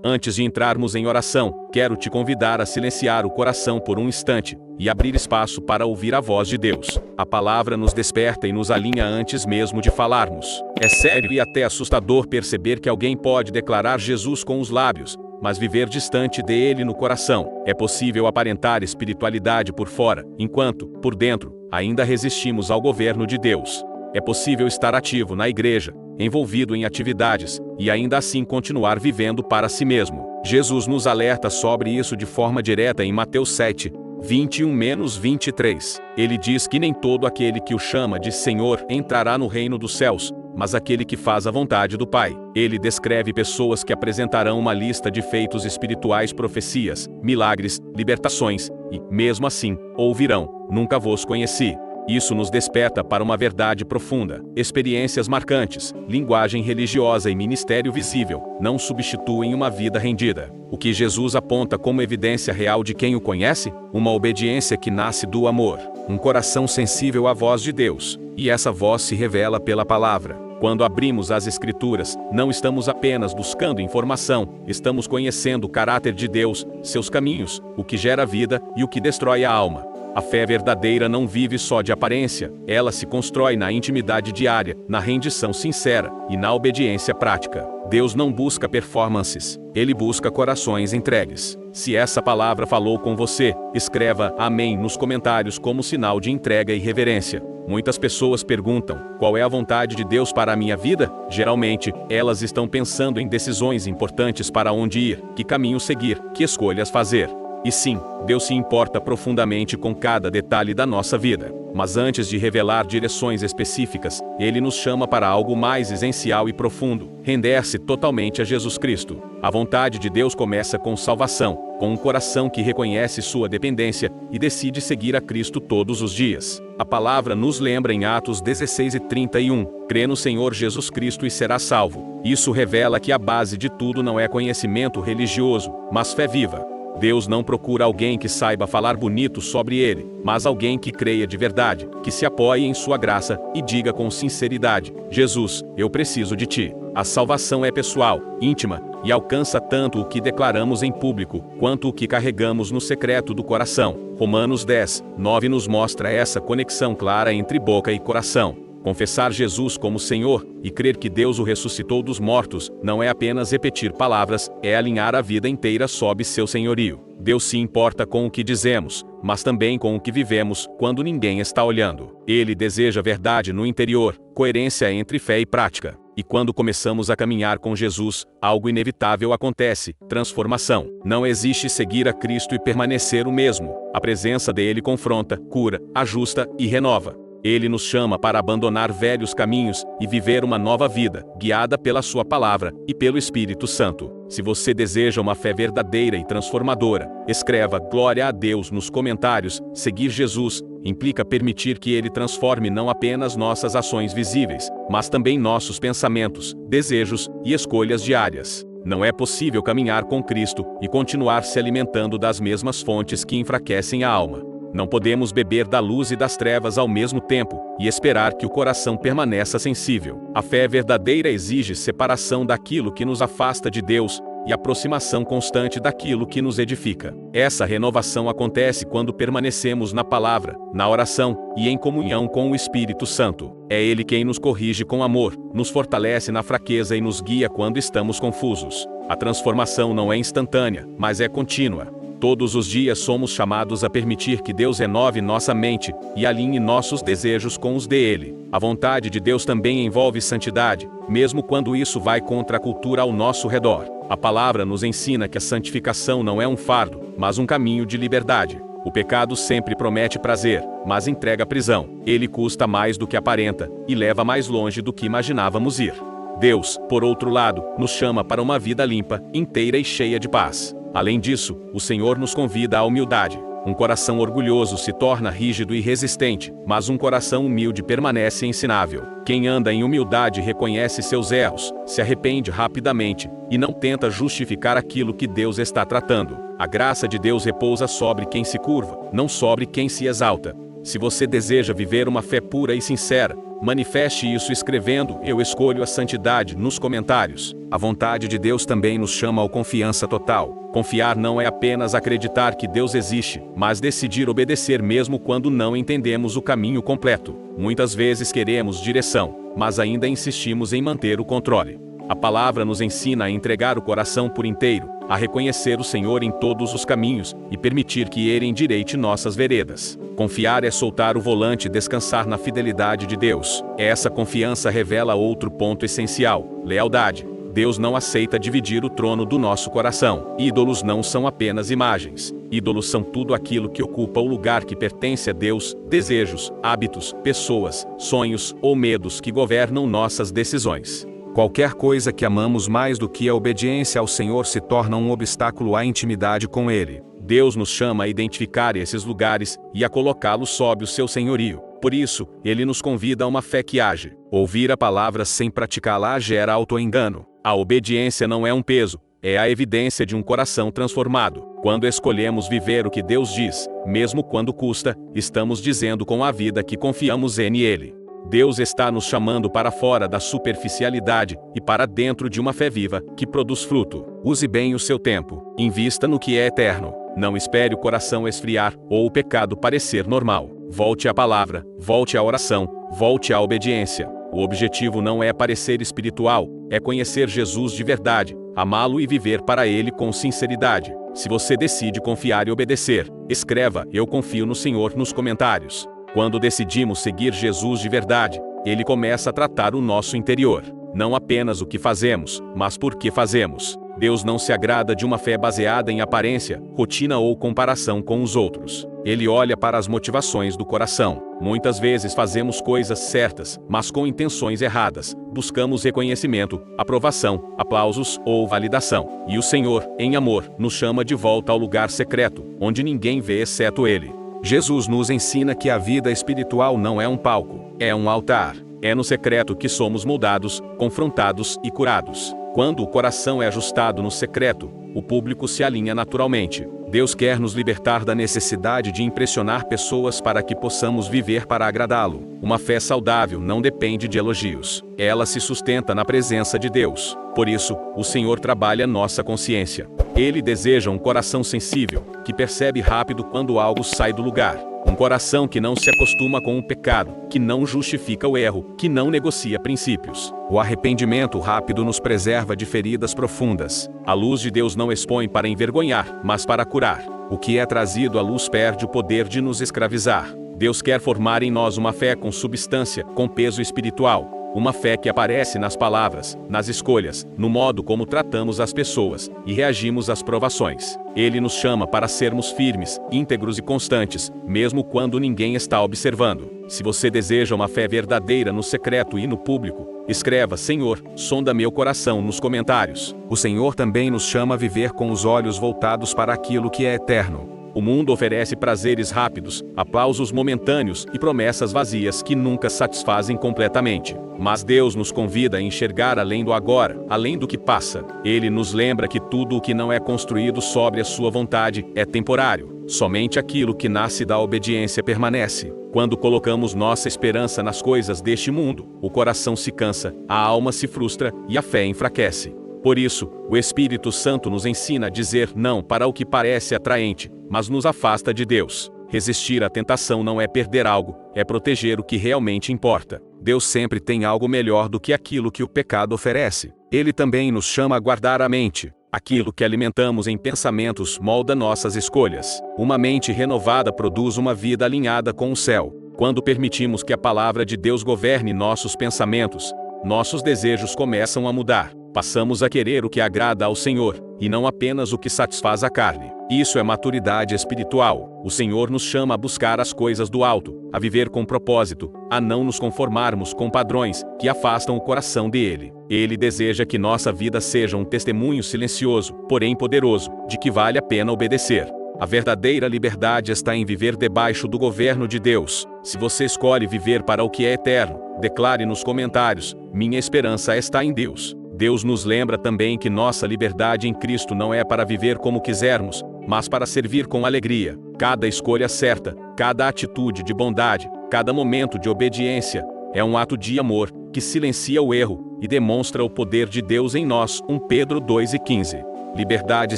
Antes de entrarmos em oração, quero te convidar a silenciar o coração por um instante e abrir espaço para ouvir a voz de Deus. A palavra nos desperta e nos alinha antes mesmo de falarmos. É sério e até assustador perceber que alguém pode declarar Jesus com os lábios, mas viver distante dele no coração. É possível aparentar espiritualidade por fora, enquanto, por dentro, ainda resistimos ao governo de Deus. É possível estar ativo na igreja, envolvido em atividades, e ainda assim continuar vivendo para si mesmo. Jesus nos alerta sobre isso de forma direta em Mateus 7, 21-23. Ele diz que nem todo aquele que o chama de Senhor entrará no reino dos céus, mas aquele que faz a vontade do Pai. Ele descreve pessoas que apresentarão uma lista de feitos espirituais, profecias, milagres, libertações, e, mesmo assim, ouvirão: nunca vos conheci. Isso nos desperta para uma verdade profunda. Experiências marcantes, linguagem religiosa e ministério visível não substituem uma vida rendida. O que Jesus aponta como evidência real de quem o conhece? Uma obediência que nasce do amor, um coração sensível à voz de Deus, e essa voz se revela pela palavra. Quando abrimos as Escrituras, não estamos apenas buscando informação, estamos conhecendo o caráter de Deus, seus caminhos, o que gera vida e o que destrói a alma. A fé verdadeira não vive só de aparência, ela se constrói na intimidade diária, na rendição sincera e na obediência prática. Deus não busca performances, Ele busca corações entregues. Se essa palavra falou com você, escreva amém nos comentários como sinal de entrega e reverência. Muitas pessoas perguntam: qual é a vontade de Deus para a minha vida? Geralmente, elas estão pensando em decisões importantes para onde ir, que caminho seguir, que escolhas fazer. E sim, Deus se importa profundamente com cada detalhe da nossa vida. Mas antes de revelar direções específicas, Ele nos chama para algo mais essencial e profundo: render-se totalmente a Jesus Cristo. A vontade de Deus começa com salvação, com um coração que reconhece sua dependência e decide seguir a Cristo todos os dias. A palavra nos lembra em Atos 16:31, crê no Senhor Jesus Cristo e será salvo. Isso revela que a base de tudo não é conhecimento religioso, mas fé viva. Deus não procura alguém que saiba falar bonito sobre Ele, mas alguém que creia de verdade, que se apoie em sua graça e diga com sinceridade: Jesus, eu preciso de Ti. A salvação é pessoal, íntima, e alcança tanto o que declaramos em público, quanto o que carregamos no secreto do coração. Romanos 10:9 nos mostra essa conexão clara entre boca e coração. Confessar Jesus como Senhor e crer que Deus o ressuscitou dos mortos não é apenas repetir palavras, é alinhar a vida inteira sob seu senhorio. Deus se importa com o que dizemos, mas também com o que vivemos quando ninguém está olhando. Ele deseja verdade no interior, coerência entre fé e prática. E quando começamos a caminhar com Jesus, algo inevitável acontece: transformação. Não existe seguir a Cristo e permanecer o mesmo. A presença dele confronta, cura, ajusta e renova. Ele nos chama para abandonar velhos caminhos e viver uma nova vida, guiada pela sua palavra e pelo Espírito Santo. Se você deseja uma fé verdadeira e transformadora, escreva glória a Deus nos comentários. Seguir Jesus implica permitir que Ele transforme não apenas nossas ações visíveis, mas também nossos pensamentos, desejos e escolhas diárias. Não é possível caminhar com Cristo e continuar se alimentando das mesmas fontes que enfraquecem a alma. Não podemos beber da luz e das trevas ao mesmo tempo e esperar que o coração permaneça sensível. A fé verdadeira exige separação daquilo que nos afasta de Deus e aproximação constante daquilo que nos edifica. Essa renovação acontece quando permanecemos na palavra, na oração e em comunhão com o Espírito Santo. É Ele quem nos corrige com amor, nos fortalece na fraqueza e nos guia quando estamos confusos. A transformação não é instantânea, mas é contínua. Todos os dias somos chamados a permitir que Deus renove nossa mente e alinhe nossos desejos com os dele. A vontade de Deus também envolve santidade, mesmo quando isso vai contra a cultura ao nosso redor. A palavra nos ensina que a santificação não é um fardo, mas um caminho de liberdade. O pecado sempre promete prazer, mas entrega prisão. Ele custa mais do que aparenta e leva mais longe do que imaginávamos ir. Deus, por outro lado, nos chama para uma vida limpa, inteira e cheia de paz. Além disso, o Senhor nos convida à humildade. Um coração orgulhoso se torna rígido e resistente, mas um coração humilde permanece ensinável. Quem anda em humildade reconhece seus erros, se arrepende rapidamente e não tenta justificar aquilo que Deus está tratando. A graça de Deus repousa sobre quem se curva, não sobre quem se exalta. Se você deseja viver uma fé pura e sincera, Manifeste isso escrevendo "Eu escolho a santidade" nos comentários. A vontade de Deus também nos chama ao confiança total. Confiar não é apenas acreditar que Deus existe, mas decidir obedecer mesmo quando não entendemos o caminho completo. Muitas vezes queremos direção, mas ainda insistimos em manter o controle. A palavra nos ensina a entregar o coração por inteiro, a reconhecer o Senhor em todos os caminhos e permitir que Ele endireite nossas veredas. Confiar é soltar o volante e descansar na fidelidade de Deus. Essa confiança revela outro ponto essencial: lealdade. Deus não aceita dividir o trono do nosso coração. Ídolos não são apenas imagens. Ídolos são tudo aquilo que ocupa o lugar que pertence a Deus: desejos, hábitos, pessoas, sonhos ou medos que governam nossas decisões. Qualquer coisa que amamos mais do que a obediência ao Senhor se torna um obstáculo à intimidade com Ele. Deus nos chama a identificar esses lugares e a colocá-los sob o seu senhorio. Por isso, Ele nos convida a uma fé que age. Ouvir a palavra sem praticá-la gera autoengano. A obediência não é um peso, é a evidência de um coração transformado. Quando escolhemos viver o que Deus diz, mesmo quando custa, estamos dizendo com a vida que confiamos nele. Deus está nos chamando para fora da superficialidade e para dentro de uma fé viva, que produz fruto. Use bem o seu tempo. Invista no que é eterno. Não espere o coração esfriar ou o pecado parecer normal. Volte à palavra, volte à oração, volte à obediência. O objetivo não é parecer espiritual, é conhecer Jesus de verdade, amá-lo e viver para Ele com sinceridade. Se você decide confiar e obedecer, escreva "Eu confio no Senhor" nos comentários. Quando decidimos seguir Jesus de verdade, Ele começa a tratar o nosso interior. Não apenas o que fazemos, mas por que fazemos. Deus não se agrada de uma fé baseada em aparência, rotina ou comparação com os outros. Ele olha para as motivações do coração. Muitas vezes fazemos coisas certas, mas com intenções erradas. Buscamos reconhecimento, aprovação, aplausos ou validação. E o Senhor, em amor, nos chama de volta ao lugar secreto, onde ninguém vê exceto Ele. Jesus nos ensina que a vida espiritual não é um palco, é um altar. É no secreto que somos moldados, confrontados e curados. Quando o coração é ajustado no secreto, o público se alinha naturalmente. Deus quer nos libertar da necessidade de impressionar pessoas para que possamos viver para agradá-lo. Uma fé saudável não depende de elogios. Ela se sustenta na presença de Deus. Por isso, o Senhor trabalha nossa consciência. Ele deseja um coração sensível, que percebe rápido quando algo sai do lugar. Um coração que não se acostuma com o pecado, que não justifica o erro, que não negocia princípios. O arrependimento rápido nos preserva de feridas profundas. A luz de Deus não expõe para envergonhar, mas para curar. O que é trazido à luz perde o poder de nos escravizar. Deus quer formar em nós uma fé com substância, com peso espiritual. Uma fé que aparece nas palavras, nas escolhas, no modo como tratamos as pessoas e reagimos às provações. Ele nos chama para sermos firmes, íntegros e constantes, mesmo quando ninguém está observando. Se você deseja uma fé verdadeira no secreto e no público, escreva "Senhor, sonda meu coração" nos comentários. O Senhor também nos chama a viver com os olhos voltados para aquilo que é eterno. O mundo oferece prazeres rápidos, aplausos momentâneos e promessas vazias que nunca satisfazem completamente. Mas Deus nos convida a enxergar além do agora, além do que passa. Ele nos lembra que tudo o que não é construído sobre a sua vontade é temporário. Somente aquilo que nasce da obediência permanece. Quando colocamos nossa esperança nas coisas deste mundo, o coração se cansa, a alma se frustra e a fé enfraquece. Por isso, o Espírito Santo nos ensina a dizer não para o que parece atraente, mas nos afasta de Deus. Resistir à tentação não é perder algo, é proteger o que realmente importa. Deus sempre tem algo melhor do que aquilo que o pecado oferece. Ele também nos chama a guardar a mente. Aquilo que alimentamos em pensamentos molda nossas escolhas. Uma mente renovada produz uma vida alinhada com o céu. Quando permitimos que a palavra de Deus governe nossos pensamentos, nossos desejos começam a mudar. Passamos a querer o que agrada ao Senhor, e não apenas o que satisfaz a carne. Isso é maturidade espiritual. O Senhor nos chama a buscar as coisas do alto, a viver com propósito, a não nos conformarmos com padrões que afastam o coração dele. Ele deseja que nossa vida seja um testemunho silencioso, porém poderoso, de que vale a pena obedecer. A verdadeira liberdade está em viver debaixo do governo de Deus. Se você escolhe viver para o que é eterno, declare nos comentários: "Minha esperança está em Deus." Deus nos lembra também que nossa liberdade em Cristo não é para viver como quisermos, mas para servir com alegria. Cada escolha certa, cada atitude de bondade, cada momento de obediência, É um ato de amor, que silencia o erro, e demonstra o poder de Deus em nós. 1 Pedro 2:15. Liberdade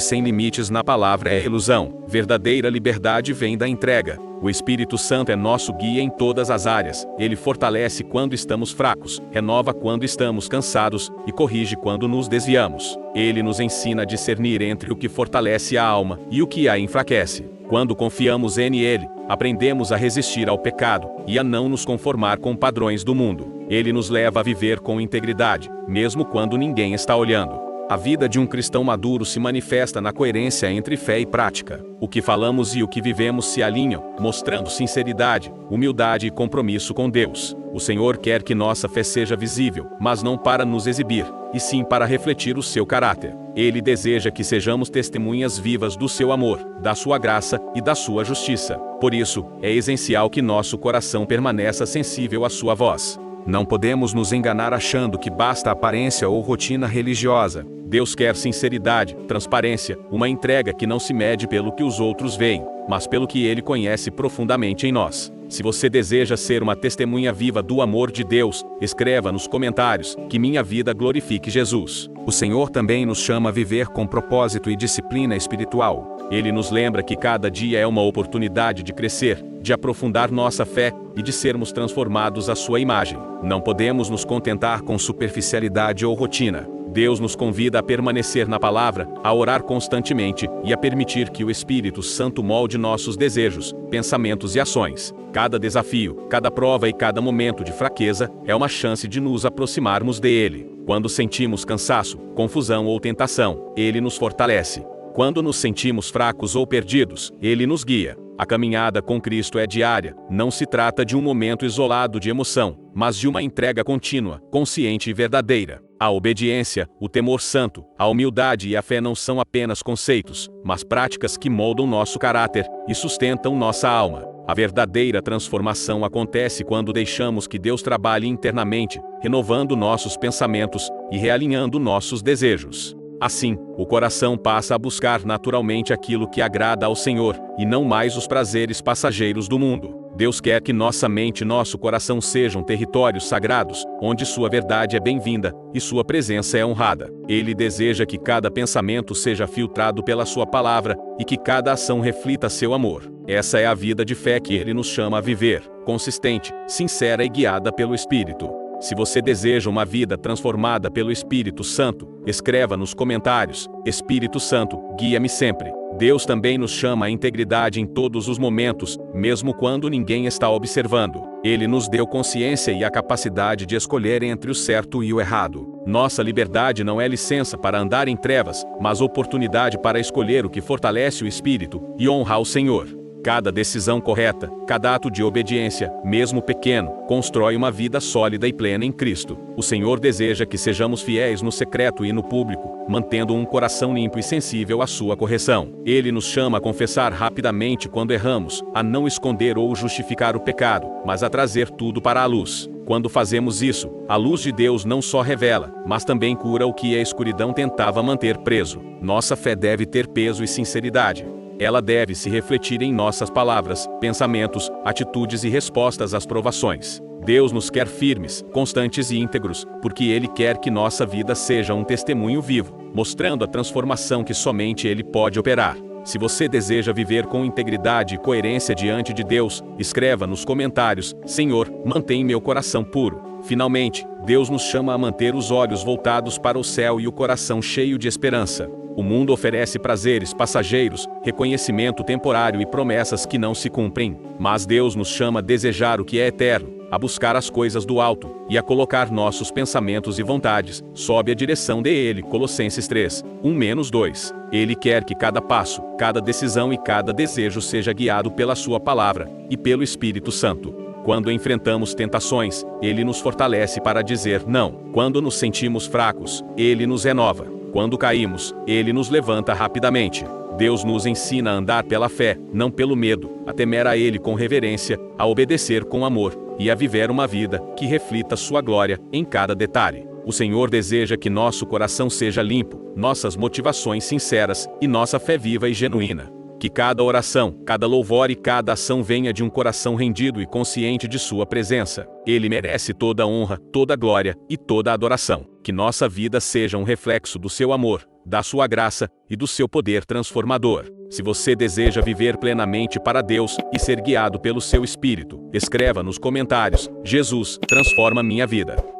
sem limites na palavra é ilusão. Verdadeira liberdade vem da entrega. O Espírito Santo é nosso guia em todas as áreas. Ele fortalece quando estamos fracos, renova quando estamos cansados e corrige quando nos desviamos. Ele nos ensina a discernir entre o que fortalece a alma e o que a enfraquece. Quando confiamos nele, aprendemos a resistir ao pecado e a não nos conformar com padrões do mundo. Ele nos leva a viver com integridade, mesmo quando ninguém está olhando. A vida de um cristão maduro se manifesta na coerência entre fé e prática. O que falamos e o que vivemos se alinham, mostrando sinceridade, humildade e compromisso com Deus. O Senhor quer que nossa fé seja visível, mas não para nos exibir, e sim para refletir o seu caráter. Ele deseja que sejamos testemunhas vivas do seu amor, da sua graça e da sua justiça. Por isso, é essencial que nosso coração permaneça sensível à sua voz. Não podemos nos enganar achando que basta aparência ou rotina religiosa. Deus quer sinceridade, transparência, uma entrega que não se mede pelo que os outros veem, mas pelo que Ele conhece profundamente em nós. Se você deseja ser uma testemunha viva do amor de Deus, escreva nos comentários: que minha vida glorifique Jesus. O Senhor também nos chama a viver com propósito e disciplina espiritual. Ele nos lembra que cada dia é uma oportunidade de crescer, de aprofundar nossa fé e de sermos transformados à sua imagem. Não podemos nos contentar com superficialidade ou rotina. Deus nos convida a permanecer na palavra, a orar constantemente e a permitir que o Espírito Santo molde nossos desejos, pensamentos e ações. Cada desafio, cada prova e cada momento de fraqueza é uma chance de nos aproximarmos dele. Quando sentimos cansaço, confusão ou tentação, ele nos fortalece. Quando nos sentimos fracos ou perdidos, ele nos guia. A caminhada com Cristo é diária, não se trata de um momento isolado de emoção, mas de uma entrega contínua, consciente e verdadeira. A obediência, o temor santo, a humildade e a fé não são apenas conceitos, mas práticas que moldam nosso caráter e sustentam nossa alma. A verdadeira transformação acontece quando deixamos que Deus trabalhe internamente, renovando nossos pensamentos e realinhando nossos desejos. Assim, o coração passa a buscar naturalmente aquilo que agrada ao Senhor, e não mais os prazeres passageiros do mundo. Deus quer que nossa mente e nosso coração sejam territórios sagrados, onde sua verdade é bem-vinda e sua presença é honrada. Ele deseja que cada pensamento seja filtrado pela sua palavra e que cada ação reflita seu amor. Essa é a vida de fé que ele nos chama a viver, consistente, sincera e guiada pelo Espírito. Se você deseja uma vida transformada pelo Espírito Santo, escreva nos comentários: Espírito Santo, guia-me sempre. Deus também nos chama à integridade em todos os momentos, mesmo quando ninguém está observando. Ele nos deu consciência e a capacidade de escolher entre o certo e o errado. Nossa liberdade não é licença para andar em trevas, mas oportunidade para escolher o que fortalece o espírito e honrar o Senhor. Cada decisão correta, cada ato de obediência, mesmo pequeno, constrói uma vida sólida e plena em Cristo. O Senhor deseja que sejamos fiéis no secreto e no público, mantendo um coração limpo e sensível à sua correção. Ele nos chama a confessar rapidamente quando erramos, a não esconder ou justificar o pecado, mas a trazer tudo para a luz. Quando fazemos isso, a luz de Deus não só revela, mas também cura o que a escuridão tentava manter preso. Nossa fé deve ter peso e sinceridade. Ela deve se refletir em nossas palavras, pensamentos, atitudes e respostas às provações. Deus nos quer firmes, constantes e íntegros, porque Ele quer que nossa vida seja um testemunho vivo, mostrando a transformação que somente Ele pode operar. Se você deseja viver com integridade e coerência diante de Deus, escreva nos comentários: Senhor, mantém meu coração puro. Finalmente, Deus nos chama a manter os olhos voltados para o céu e o coração cheio de esperança. O mundo oferece prazeres passageiros, reconhecimento temporário e promessas que não se cumprem. Mas Deus nos chama a desejar o que é eterno, a buscar as coisas do alto e a colocar nossos pensamentos e vontades sob a direção de Ele. Colossenses 3, 1-2. Ele quer que cada passo, cada decisão e cada desejo seja guiado pela Sua palavra e pelo Espírito Santo. Quando enfrentamos tentações, Ele nos fortalece para dizer não. Quando nos sentimos fracos, Ele nos renova. Quando caímos, Ele nos levanta rapidamente. Deus nos ensina a andar pela fé, não pelo medo, a temer a Ele com reverência, a obedecer com amor e a viver uma vida que reflita Sua glória em cada detalhe. O Senhor deseja que nosso coração seja limpo, nossas motivações sinceras e nossa fé viva e genuína. Que cada oração, cada louvor e cada ação venha de um coração rendido e consciente de sua presença. Ele merece toda a honra, toda a glória e toda a adoração. Que nossa vida seja um reflexo do seu amor, da sua graça e do seu poder transformador. Se você deseja viver plenamente para Deus e ser guiado pelo seu Espírito, escreva nos comentários: Jesus, transforma minha vida.